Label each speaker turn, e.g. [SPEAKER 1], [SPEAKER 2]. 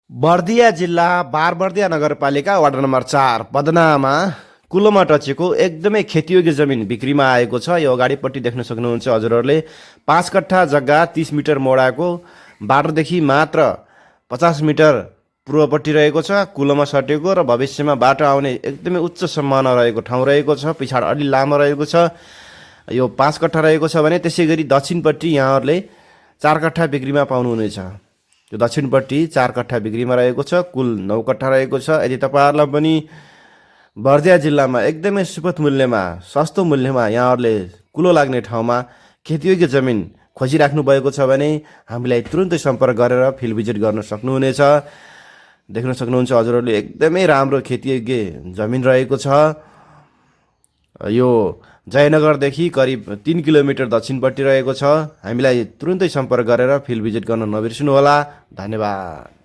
[SPEAKER 1] बर्दिया जिल्ला बारबर्दिया नगरपालिका ward number 4 पदनामा कुलोमा टचेको एकदमै खेतीयोग्य जमिन बिक्रीमा आएको छ। यो अगाडिपट्टि देख्न सक्नुहुन्छ हजुरहरूले 5 कट्ठा जग्गा 30 मिटर मोडाको बाटोदेखि मात्र 50 मिटर पूर्वपट्टि रहेको छ। कुलोमा सटेको र भविष्यमा बाटो आउने एकदमै उच्च सम्भावना रहेको ठाउँ रहेको छ। पिछाड अलि लामो रहेको छ। यो 5 कट्ठा रहेको छ भने त्यसै गरी दक्षिणपट्टि यहाँहरूले 4 कट्ठा बिक्रीमा पाउनुहुनेछ। यो दक्षिणपट्टि 4 कट्ठा बिक्रीमा रहेको छ। कुल 9 कट्ठा रहेको छ। यदि तपाईँहरूलाई पनि बर्दिया जिल्लामा एकदमै सुपथ मूल्यमा सस्तो मूल्यमा यहाँहरूले कुलो लाग्ने ठाउँमा खेतीयोग्य जमिन खोजिराख्नु भएको छ भने हामीलाई तुरुन्तै सम्पर्क गरेर फिल्ड भिजिट गर्न सक्नुहुनेछ। देख्न सक्नुहुन्छ हजुरहरूले एकदमै राम्रो खेतीयोग्य जमिन रहेको छ। यो जयनगरदेखि करिब 3 किलोमिटर दक्षिणपट्टि रहेको छ। हामीलाई तुरुन्तै सम्पर्क गरेर फिल्ड भिजिट गर्न नबिर्सनुहोला। धन्यवाद।